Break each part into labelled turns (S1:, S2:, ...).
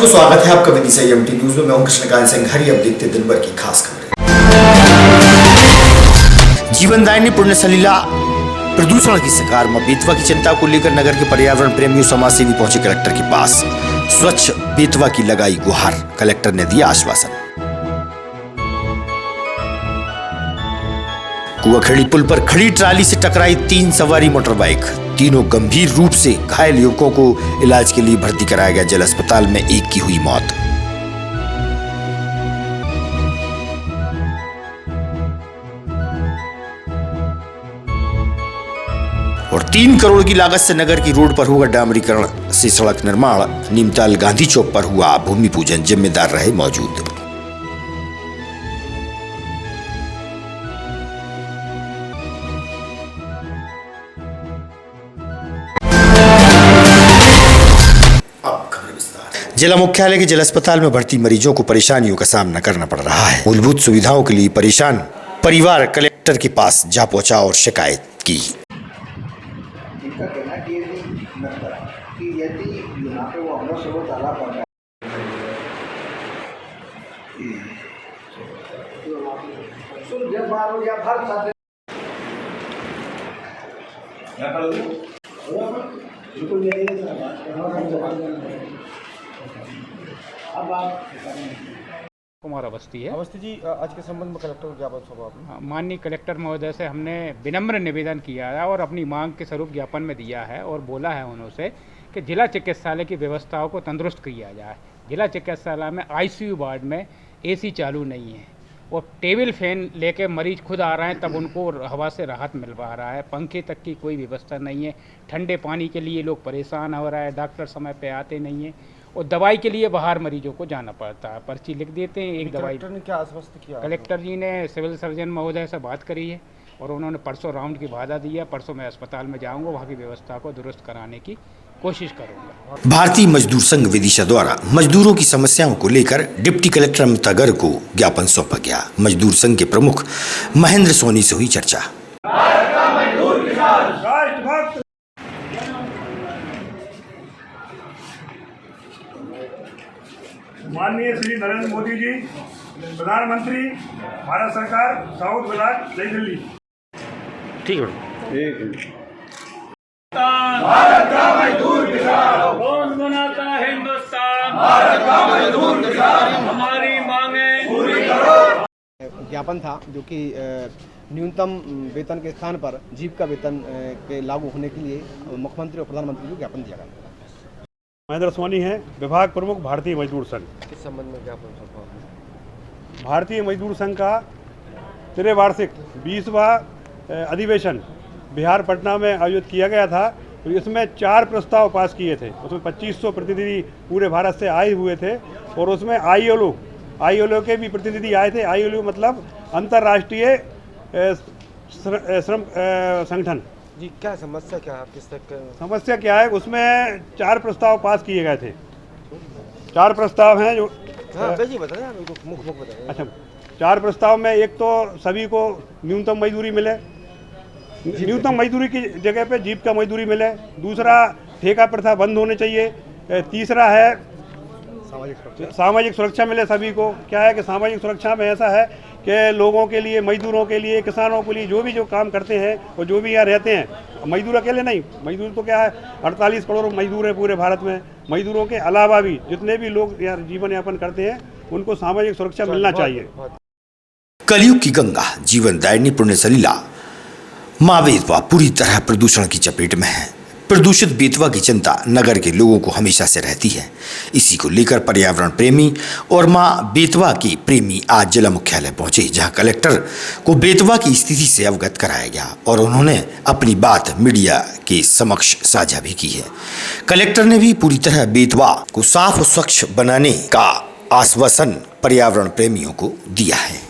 S1: दर्शकों, स्वागत है आपका विदिशा एमटी न्यूज में। मैं हूं कृष्णकांत सिंह। हरी अब देखते दिन भर की खास खबरें। जीवनदायिनी पुण्य सलीला प्रदूषण की शिकार मां बेतवा की चिंता को लेकर नगर के पर्यावरण प्रेमियों समाजसेवी पहुंचे कलेक्टर के पास। स्वच्छ बेतवा की लगाई गुहार, कलेक्टर ने दिया आश्वासन। कुआखेड़ी पुल पर खड़ी ट्राली से टकराई 3 सवारी मोटरबाइक। तीनों गंभीर रूप से घायल युवकों को इलाज के लिए भर्ती कराया गया। जिला अस्पताल में एक की हुई मौत। और 3 करोड़ की लागत से नगर की रोड पर होगा डामरीकरण से सड़क निर्माण। नीमताल गांधी चौक पर हुआ भूमि पूजन, जिम्मेदार रहे मौजूद। जिला मुख्यालय के जिला अस्पताल में भर्ती मरीजों को परेशानियों का सामना करना पड़ रहा है। मूलभूत सुविधाओं के लिए परेशान परिवार कलेक्टर के पास जा पहुंचा और शिकायत की।
S2: इनका कहना है कि यदि यहाँ पे वो अमृत सरोवर तालाब बन रहा है, जब मारो या फल खाते
S3: कुमार अवस्थी है।
S4: अवस्थी जी, आज के संबंध में कलेक्टर को ज्ञापन सौंपा आपने?
S3: माननीय कलेक्टर महोदय से हमने विनम्र निवेदन किया है और अपनी मांग के स्वरूप ज्ञापन में दिया है और बोला है उन्होंने कि जिला चिकित्सालय की व्यवस्थाओं को तंदुरुस्त किया जाए। जिला चिकित्सालय में आईसीयू वार्ड में एसी चालू नहीं है और टेबल फैन लेके मरीज खुद आ रहे हैं, तब उनको हवा से राहत मिल पा रहा है। पंखे तक की कोई व्यवस्था नहीं है। ठंडे पानी के लिए लोग परेशान हो रहा है। डॉक्टर समय पे आते नहीं है और दवाई के लिए बाहर मरीजों को जाना पड़ता है। पर्ची लिख देते हैं, एक दवाई।
S4: कलेक्टर ने क्या आश्वस्त किया?
S3: कलेक्टर जी ने सिविल सर्जन महोदय से बात करी है और उन्होंने परसों राउंड की वादा दी है। परसों मैं अस्पताल में जाऊंगा, वहाँ की व्यवस्था को दुरुस्त कराने की कोशिश करूंगा।
S1: भारतीय मजदूर संघ विदिशा द्वारा मजदूरों की समस्याओं को लेकर डिप्टी कलेक्टर अमिता गर्ग को ज्ञापन सौंपा गया। मजदूर संघ के प्रमुख महेंद्र सोनी से हुई चर्चा।
S5: माननीय श्री नरेंद्र मोदी जी, प्रधानमंत्री, भारत सरकार, साउथ ब्लॉक, नई दिल्ली।
S3: ठीक है।
S5: भारत का मजदूर किसान,
S6: कौन बनाता है हिंदुस्तान?
S5: भारत का मजदूर किसान,
S6: हमारी मांगे
S5: पूरी करो।
S4: ज्ञापन था जो कि न्यूनतम वेतन के स्थान पर जीविका वेतन के लागू होने के लिए मुख्यमंत्री और प्रधानमंत्री को ज्ञापन दिया गया।
S5: महेंद्र सोनी है, विभाग प्रमुख, भारतीय मजदूर संघ।
S4: किस संबंध में ज्ञापन सौंपा?
S5: भारतीय मजदूर संघ का त्रिवार्षिक 20वां अधिवेशन बिहार पटना में आयोजित किया गया था। तो इसमें 4 प्रस्ताव पास किए थे। उसमें 2500 प्रतिनिधि पूरे भारत से आए हुए थे और उसमें आईएलओ के भी प्रतिनिधि आए थे। आईएलओ मतलब अंतर्राष्ट्रीय श्रम संगठन
S4: जी। क्या समस्या क्या है? किस तक
S5: समस्या क्या है? उसमें 4 प्रस्ताव पास किए गए थे। 4 प्रस्ताव हैं जो
S4: जी बताएं, मुख बताएं।
S5: अच्छा, 4 प्रस्ताव में एक तो सभी को न्यूनतम मजदूरी मिले, न्यूनतम मजदूरी की जगह पे जीविका मजदूरी मिले। दूसरा, ठेका प्रथा बंद होने चाहिए। तीसरा है सामाजिक सुरक्षा मिले सभी को। क्या है कि सामाजिक सुरक्षा में ऐसा है कि लोगों के लिए, मजदूरों के लिए, किसानों के लिए जो काम करते हैं और जो भी यहाँ रहते हैं, मजदूर अकेले नहीं, मजदूर तो क्या है 48 करोड़ मजदूर हैं पूरे भारत में। मजदूरों के अलावा भी जितने भी लोग यहाँ जीवन यापन करते हैं उनको सामाजिक सुरक्षा मिलना चाहिए।
S1: कलयुग की गंगा जीवनदायिनी पुण्य सलीला मां बेतवा पूरी तरह प्रदूषण की चपेट में है। प्रदूषित बेतवा की चिंता नगर के लोगों को हमेशा से रहती है। इसी को लेकर पर्यावरण प्रेमी और मां बेतवा के प्रेमी आज जिला मुख्यालय पहुंचे, जहां कलेक्टर को बेतवा की स्थिति से अवगत कराया गया और उन्होंने अपनी बात मीडिया के समक्ष साझा भी की है। कलेक्टर ने भी पूरी तरह बेतवा को साफ और स्वच्छ बनाने का आश्वासन पर्यावरण प्रेमियों को दिया है।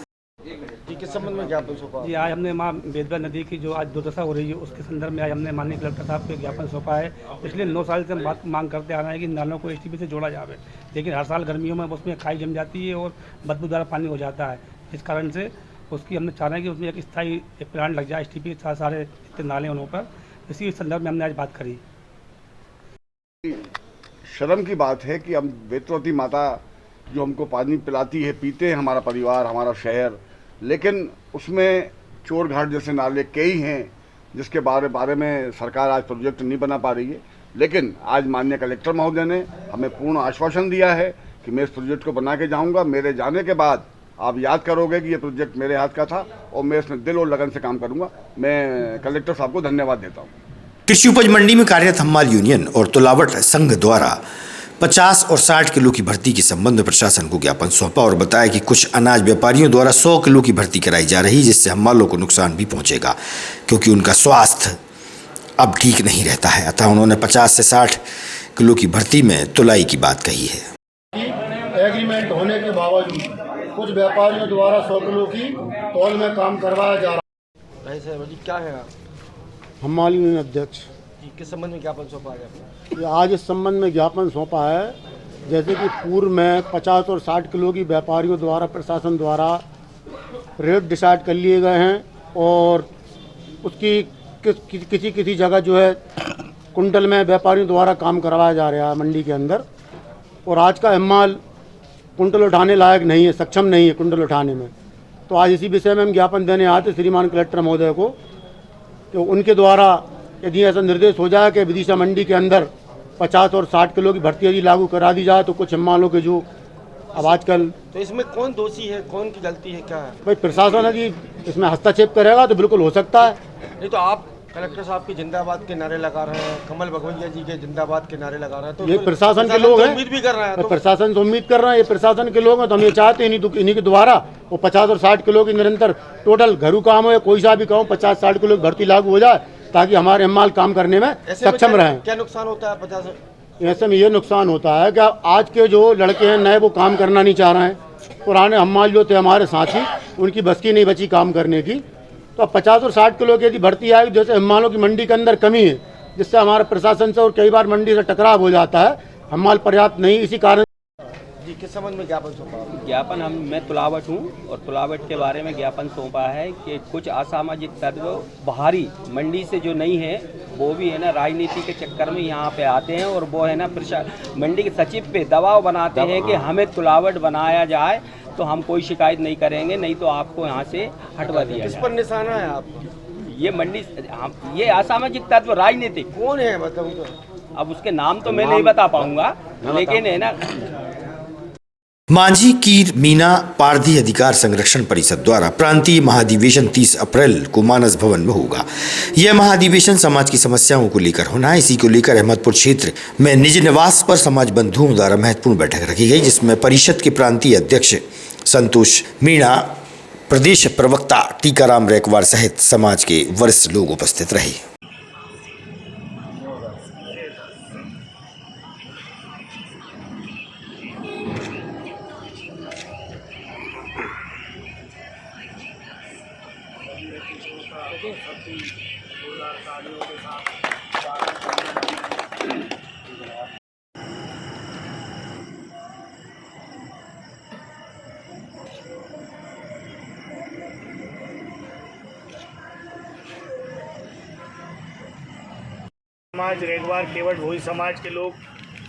S4: किस संबंध में ज्ञापन सौंपा?
S6: जी, आज हमने माँ बेतवा नदी की जो आज दुर्दशा हो रही है उसके संदर्भ में आज हमने माननीय कलेक्टर साहब को ज्ञापन सौंपा है। पिछले 9 साल से हम बात मांग करते आ रहे हैं कि नालों को एसटीपी से जोड़ा जाए, लेकिन हर साल गर्मियों में उसमें खाई जम जाती है और बदबूदार पानी हो जाता है। इस कारण से उसकी हमने चाह रहे हैं कि उसमें एक स्थायी प्लांट लग जाए एसटीपी के साथ सारे जितने नाले उन पर। इसी संदर्भ में हमने आज बात करी।
S7: शर्म की बात है कि हम वेतवती माता जो हमको पानी पिलाती है, पीते हैं हमारा परिवार, हमारा शहर, लेकिन उसमें चोर घाट जैसे नाले कई हैं जिसके बारे में सरकार आज प्रोजेक्ट नहीं बना पा रही है। लेकिन आज माननीय कलेक्टर महोदय ने हमें पूर्ण आश्वासन दिया है कि मैं इस प्रोजेक्ट को बना के जाऊंगा। मेरे जाने के बाद आप याद करोगे कि ये प्रोजेक्ट मेरे हाथ का था और मैं इसमें दिल और लगन से काम करूंगा। मैं कलेक्टर साहब को धन्यवाद देता हूँ।
S1: कृषि उपज मंडी में कार्यरत हम्माल यूनियन और तुलावट संघ द्वारा 50 और 60 किलो की भर्ती के संबंध में प्रशासन को ज्ञापन सौंपा और बताया कि कुछ अनाज व्यापारियों द्वारा 100 किलो की भर्ती कराई जा रही है, जिससे हम्मालों को नुकसान भी पहुंचेगा क्योंकि उनका स्वास्थ्य अब ठीक नहीं रहता है। अतः उन्होंने 50 से 60 किलो की भर्ती में तुलाई की बात कही है।
S8: एग्रीमेंट होने के बावजूद कुछ व्यापारियों द्वारा 100 किलो की तौल में काम करवाया जा रहा है।
S4: ऐसे क्या है
S8: हम्माल यूनियन अध्यक्ष
S4: जी, किस संबंध में ज्ञापन सौंपा गया?
S8: ये आज इस संबंध में ज्ञापन सौंपा है, जैसे कि पूर्व में 50 और 60 किलो की व्यापारियों द्वारा प्रशासन द्वारा रेट डिसाइड कर लिए गए हैं और उसकी किसी जगह जो है कुंटल में व्यापारियों द्वारा काम करवाया जा रहा है मंडी के अंदर, और आज का हम्माल कुंटल उठाने लायक नहीं है, सक्षम नहीं है कुंटल उठाने में। तो आज इसी विषय में हम ज्ञापन देने आते श्रीमान कलेक्टर महोदय को कि उनके द्वारा यदि ऐसा निर्देश हो जाए कि विदिशा मंडी के अंदर 50 और 60 किलो की भर्ती यदि लागू करा दी जाए तो कुछ हम्मालों के जो अब आजकल,
S4: तो इसमें कौन दोषी है, कौन की गलती है, क्या है?
S8: भाई प्रशासन यदि इसमें हस्तक्षेप करेगा तो बिल्कुल हो सकता है।
S4: नहीं तो आप कलेक्टर साहब के जिंदाबाद के नारे लगा रहे हैं, कमल भगवैया जी के जिंदाबाद के नारे लगा रहे हैं, तो
S8: ये प्रशासन के लोग हैं,
S4: उम्मीद भी कर रहे हैं, तो
S8: प्रशासन से उम्मीद कर रहे हैं, ये प्रशासन के लोग हैं। तो हम ये चाहते हैं इन्हीं के द्वारा वो 50 और 60 किलो की निरंतर टोटल घरू काम हो या कोई सा भी काम 50-60 किलो की भर्ती लागू हो जाए ताकि हमारे हम्माल काम करने में सक्षम रहें।
S4: क्या नुकसान होता है 50?
S8: ऐसे में ये नुकसान होता है कि आज के जो लड़के हैं नए वो काम करना नहीं चाह रहे हैं। पुराने हम्माल जो थे हमारे साथी, उनकी बस की नहीं बची काम करने की। तो अब 50 और 60 किलो की यदि भर्ती आएगी, जैसे हम्मालों की मंडी के अंदर कमी है जिससे हमारे प्रशासन से और कई बार मंडी से टकराव हो जाता है, हम्माल पर्याप्त नहीं, इसी कारण
S4: जी किस संबंध में ज्ञापन सौंपा?
S9: ज्ञापन मैं तुलावट हूँ और तुलावट के बारे में ज्ञापन सौंपा है कि कुछ असामाजिक तत्व बाहरी मंडी से जो नहीं है वो भी है ना राजनीति के चक्कर में यहाँ पे आते हैं और वो है ना मंडी के सचिव पे दबाव बनाते हैं कि हमें तुलावट बनाया जाए तो हम कोई शिकायत नहीं करेंगे, नहीं तो आपको यहाँ से हटवा दिया
S4: किस पर निशाना है आप?
S9: ये मंडी ये असामाजिक तत्व राजनीतिक
S4: कौन है मतलब?
S9: अब उसके नाम तो मैं नहीं बता पाऊंगा, लेकिन है ना
S1: मांझी कीर मीना पारधी अधिकार संरक्षण परिषद द्वारा प्रांतीय महाधिवेशन 30 अप्रैल को मानस भवन में होगा। यह महाधिवेशन समाज की समस्याओं को लेकर होना है। इसी को लेकर अहमदपुर क्षेत्र में निज निवास पर समाज बंधुओं द्वारा महत्वपूर्ण बैठक रखी गई, जिसमें परिषद के प्रांतीय अध्यक्ष संतोष मीणा, प्रदेश प्रवक्ता टीकाराम रैकवार सहित समाज के वरिष्ठ लोग उपस्थित रहे।
S10: समाज रेगवार केवट भोई समाज के लोग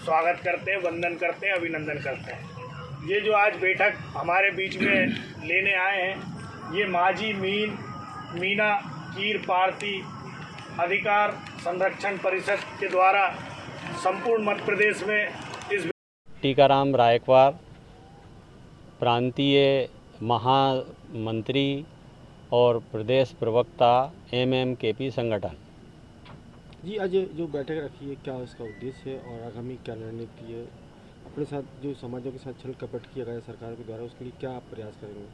S10: स्वागत करते हैं, वंदन करते हैं, अभिनंदन करते हैं। ये जो आज बैठक हमारे बीच में लेने आए हैं, ये मांझी मीना कीर पारधी अधिकार संरक्षण परिषद के द्वारा संपूर्ण मध्य प्रदेश में इस
S9: टीकाराम रायकवार प्रांतीय महामंत्री और प्रदेश प्रवक्ता MMKP संगठन।
S4: जी आज जो बैठक रखी है क्या इसका उद्देश्य है और आगामी क्या रणनीति है? अपने साथ जो समाजों के साथ छल कपट किया गया सरकार के द्वारा, उसके लिए क्या आप प्रयास करेंगे?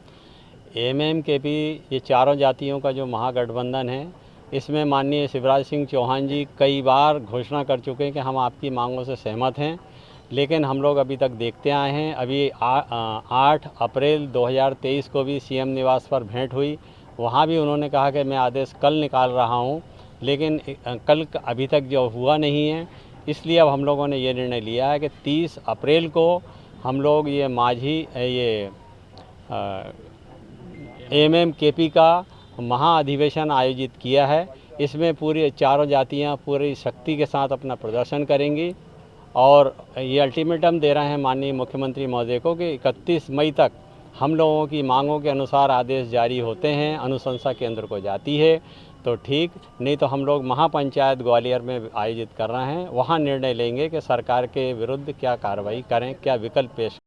S9: MMKP ये चारों जातियों का जो महागठबंधन है, इसमें माननीय शिवराज सिंह चौहान जी कई बार घोषणा कर चुके हैं कि हम आपकी मांगों से सहमत हैं, लेकिन हम लोग अभी तक देखते आए हैं। अभी 8 अप्रैल 2023 को भी CM निवास पर भेंट हुई, वहाँ भी उन्होंने कहा कि मैं आदेश कल निकाल रहा हूँ, लेकिन कल अभी तक जो हुआ नहीं है। इसलिए अब हम लोगों ने ये निर्णय लिया है कि 30 अप्रैल को हम लोग ये मांझी ये MMKP का महाअधिवेशन आयोजित किया है। इसमें पूरी चारों जातियां पूरी शक्ति के साथ अपना प्रदर्शन करेंगी और ये अल्टीमेटम दे रहे हैं माननीय मुख्यमंत्री महोदय को कि 31 मई तक हम लोगों की मांगों के अनुसार आदेश जारी होते हैं, अनुशंसा केंद्र को जाती है तो ठीक, नहीं तो हम लोग महापंचायत ग्वालियर में आयोजित कर रहे हैं, वहाँ निर्णय लेंगे कि सरकार के विरुद्ध क्या कार्रवाई करें, क्या विकल्प पेश।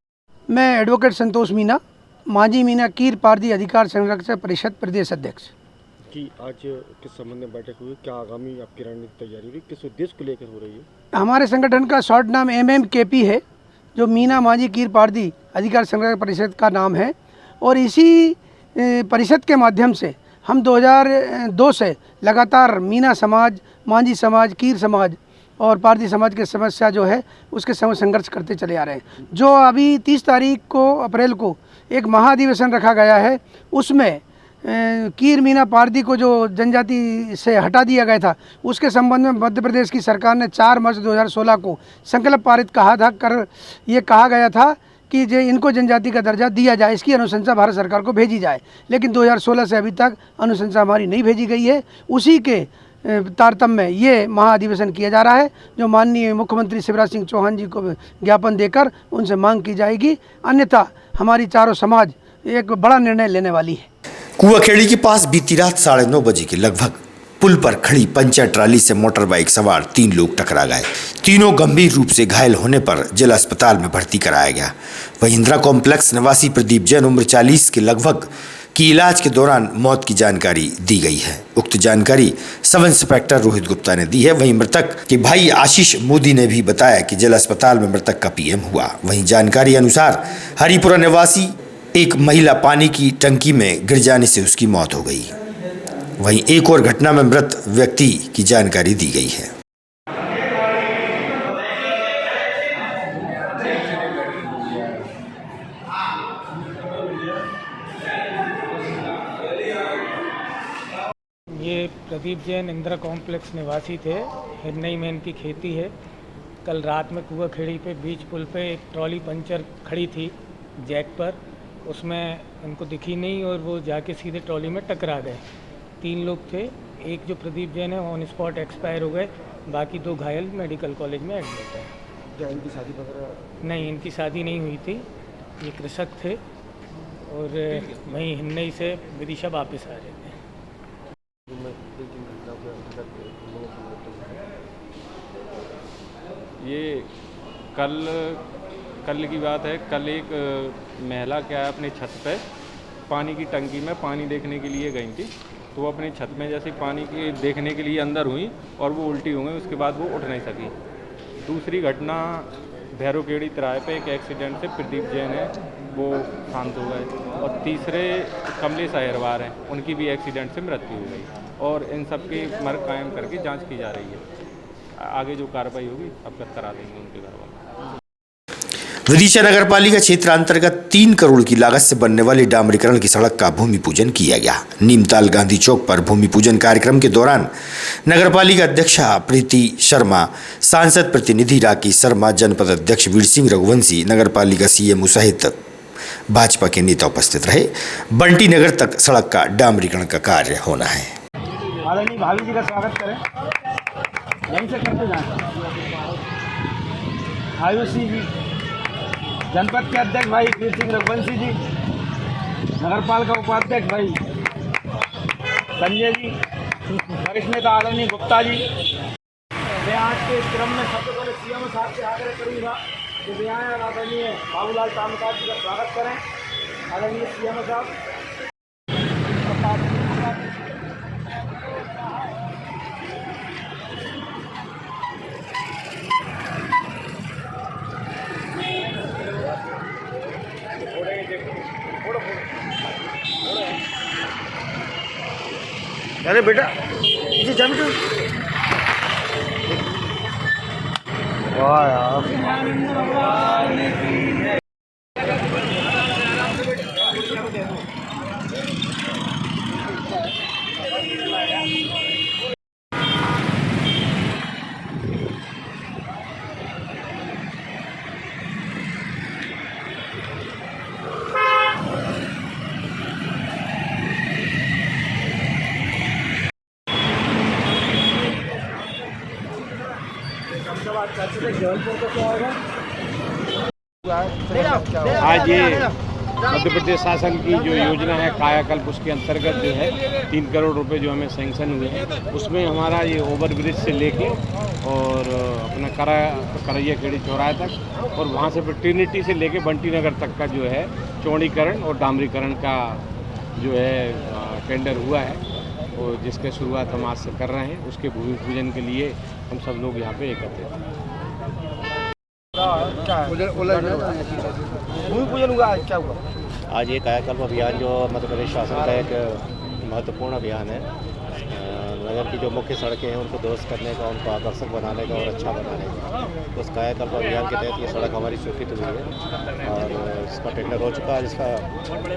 S11: मैं एडवोकेट संतोष मीना, मांझी मीना कीर पारदी अधिकार संरक्षण परिषद प्रदेश अध्यक्ष।
S4: कि आज किस संबंध में बैठक हुई, क्या आगामी आपकी रणनीतिक तैयारी हुई, किस उद्देश्य को लेकर हो रही है?
S11: हमारे संगठन का शॉर्ट नाम MMKP है, जो मीना मांझी कीर पारदी अधिकार संरक्षण परिषद का नाम है। और इसी परिषद के माध्यम से हम 2002 से लगातार मीना समाज, मांझी समाज, कीर समाज और पारदी समाज की समस्या जो है उसके समय संघर्ष करते चले आ रहे हैं। जो अभी 30 तारीख को अप्रैल को एक महाधिवेशन रखा गया है, उसमें कीर मीना पारदी को जो जनजाति से हटा दिया गया था, उसके संबंध में मध्य प्रदेश की सरकार ने 4 मार्च 2016 को संकल्प पारित ये कहा गया था कि जो इनको जनजाति का दर्जा दिया जाए, इसकी अनुशंसा भारत सरकार को भेजी जाए। लेकिन 2016 से अभी तक अनुशंसा हमारी नहीं भेजी गई है। उसी के तारतम्य में ये महाधिवेशन किया जा रहा है, जो माननीय मुख्यमंत्री शिवराज सिंह चौहान जी को ज्ञापन देकर उनसे मांग की जाएगी। अन्यथा हमारी चारों समाज एक बड़ा निर्णय लेने वाली है।
S1: कुआखेड़ी के पास बीती रात 9:30 बजे के लगभग पुल पर खड़ी पंचर ट्राली से मोटर बाइक सवार 3 लोग टकरा गए। तीनों गंभीर रूप से घायल होने पर जिला अस्पताल में भर्ती कराया गया। वहीं इंदिरा कॉम्प्लेक्स निवासी प्रदीप जैन उम्र 40 के लगभग की इलाज के दौरान मौत की जानकारी दी गई है। उक्त जानकारी सब इंस्पेक्टर रोहित गुप्ता ने दी है। वहीं मृतक के भाई आशीष मोदी ने भी बताया कि जिला अस्पताल में मृतक का PM हुआ। वहीं जानकारी अनुसार हरिपुरा निवासी एक महिला पानी की टंकी में गिर जाने से उसकी मौत हो गई। वहीं एक और घटना में मृत व्यक्ति की जानकारी दी गई है।
S3: ये प्रदीप जैन इंदिरा कॉम्प्लेक्स निवासी थे। हिरनई में इनकी खेती है। कल रात में कुआखेड़ी पे बीच पुल पे एक ट्रॉली पंचर खड़ी थी जैक पर, उसमें उनको दिखी नहीं और वो जाके सीधे ट्रॉली में टकरा गए। 3 लोग थे, एक जो प्रदीप जैन है ऑन स्पॉट एक्सपायर हो गए, बाकी 2 घायल मेडिकल कॉलेज में एडमिट है।
S4: क्या इनकी शादी वगैरह?
S3: नहीं, इनकी शादी नहीं हुई थी। ये कृषक थे और वहीं हिन्नई से विदिशा वापस आ रहे थे।
S12: ये कल की बात है। कल एक महिला क्या है अपनी छत पे पानी की टंकी में पानी देखने के लिए गई थी, तो वो अपनी छत में जैसे पानी की देखने के लिए अंदर हुई और वो उल्टी हो गई। उसके बाद वो उठ नहीं सकी। दूसरी घटना भैरोकेड़ी तिराहे पे एक एक्सीडेंट से प्रदीप जैन है वो शांत हो गए, और तीसरे कमलेश अहिरवार हैं, उनकी भी एक्सीडेंट से मृत्यु हो गई। और इन सब की मर्ग कायम करके जांच की जा रही है। आगे जो कार्रवाई होगी अवगत करा देंगे उनके घर वाले।
S1: विदिशा नगर पालिका क्षेत्र अंतर्गत 3 करोड़ की लागत से बनने वाली डामरीकरण की सड़क का भूमि पूजन किया गया। नीमताल गांधी चौक पर भूमि पूजन कार्यक्रम के दौरान नगर पालिका अध्यक्षा प्रीति शर्मा, सांसद प्रतिनिधि राकेश शर्मा, जनपद अध्यक्ष वीर सिंह रघुवंशी, नगर पालिका CMO सहित भाजपा के नेता उपस्थित रहे। बंटी नगर तक सड़क का डामरीकरण का कार्य होना है।
S6: आदरणीय भाभी जी का स्वागत करें। यहीं से करते जाएं। आयुषी जी, जनपद के अध्यक्ष भाई वीर सिंह रघुवंशी जी, नगर पालिका उपाध्यक्ष भाई संजय जी, वरिष्ठ नेता आदरणीय गुप्ता जी। मैं आज के क्रम में सबसे पहले CMO साहब से आग्रह करूँगा कि वे आए और आदरणीय बाबूलाल तामकार जी का स्वागत करें। आदरणीय CMO साहब।
S2: अरे बेटा जी जम क्यों? वाह यार,
S13: आज ये मध्य प्रदेश शासन की जो योजना है कायाकल्प, उसके अंतर्गत जो है 3 करोड़ रुपए जो हमें सैंक्शन हुए हैं, उसमें हमारा ये ओवर ब्रिज से लेके और अपना करैया खेड़ी चौराहे तक और वहाँ से फिर ट्रिनिटी से लेके बंटी नगर तक का जो है चौड़ीकरण और डामरीकरण का जो है टेंडर हुआ है, और जिसकी शुरुआत हम आज से कर रहे हैं। उसके भूमि पूजन के लिए हम सब लोग यहाँ पे एकत्रित हैं।
S4: भूमि पूजन हुआ आज, क्या हुआ?
S14: आज ये कायाकल्प अभियान जो मध्य प्रदेश शासन का एक महत्वपूर्ण अभियान है, नगर की जो मुख्य सड़कें हैं उनको दुरुस्त करने का, उनको आकर्षक बनाने का और अच्छा बनाने का। तो उस कायाकल्प अभियान के तहत ये सड़क हमारी स्वीकृत हुई है और इसका टेंडर हो चुका है, जिसका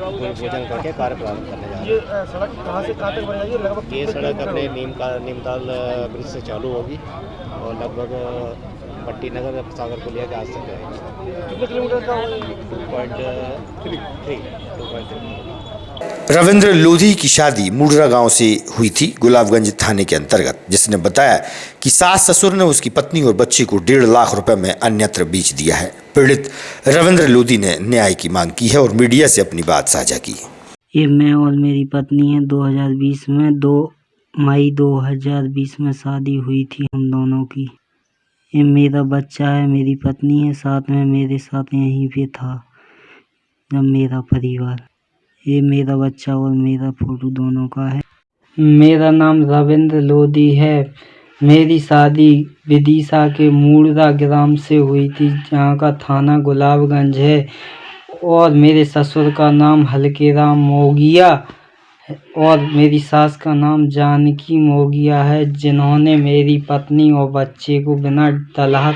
S14: भूमि पूजन करके कार्य प्रारंभ करने जा रहे हैं।
S4: ये सड़क कहाँ से कहाँ तक बनाई है? लगभग
S14: ये सड़क अपने नीमताल ब्रिज से चालू होगी और लगभग बट्टी नगर सागर को लिया के आज तक जाएगी।
S4: कितने किलोमीटर का?
S14: 2.3।
S1: रविंद्र लोधी की शादी मुडरा गांव से हुई थी, गुलाबगंज थाने के अंतर्गत, जिसने बताया कि सास ससुर ने उसकी पत्नी और बच्ची को 1.5 लाख रुपए में अन्यत्र बेच दिया है। पीड़ित रविंद्र लोधी ने न्याय की मांग की है और मीडिया से अपनी बात साझा की।
S15: ये मैं और मेरी पत्नी है 2020 में 2 मई 2020 में शादी हुई थी हम दोनों की। ये मेरा बच्चा है, मेरी पत्नी है, साथ में मेरे साथ यहीं पे था जब मेरा परिवार। ये मेरा बच्चा और मेरा फोटो दोनों का है। मेरा नाम रविंद्र लोधी है। मेरी शादी विदिशा के मूड़रा ग्राम से हुई थी, जहाँ का थाना गुलाबगंज है, और मेरे ससुर का नाम हल्केराम मोगिया और मेरी सास का नाम जानकी मोगिया है, जिन्होंने मेरी पत्नी और बच्चे को बिना तलाक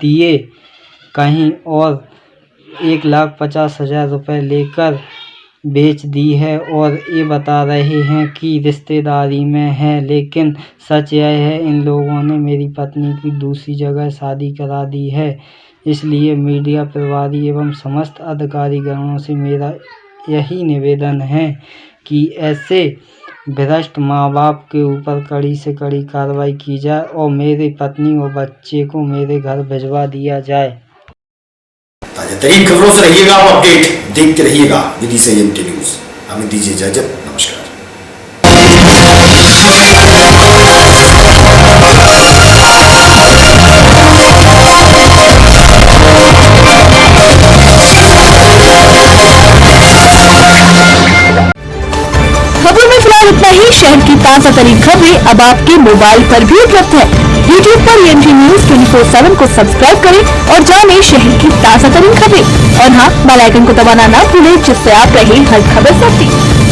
S15: दिए कहीं और 1,50,000 रुपये लेकर बेच दी है। और ये बता रहे हैं कि रिश्तेदारी में है, लेकिन सच यह है इन लोगों ने मेरी पत्नी की दूसरी जगह शादी करा दी है। इसलिए मीडिया प्रभारी एवं समस्त अधिकारीगणों से मेरा यही निवेदन है कि ऐसे भ्रष्ट माँ बाप के ऊपर कड़ी से कड़ी कार्रवाई की जाए और मेरी पत्नी और बच्चे को मेरे घर भिजवा दिया जाए।
S1: ताजा तरीन खबरों से रहिएगा और अपडेट देखते रहिएगा विदिशा एमटी न्यूज। हमें दीजिए इजाजत, नमस्कार।
S16: इतना ही। शहर की ताजा तरीन खबरें अब आपके मोबाइल पर भी उपलब्ध है। YouTube पर EMT News 24/7 को सब्सक्राइब करें और जानें शहर की ताजा तरीन खबरें। और हाँ, बेल आइकन को दबाना ना भूलें, जिससे आप रहे हर खबर से अपडेट।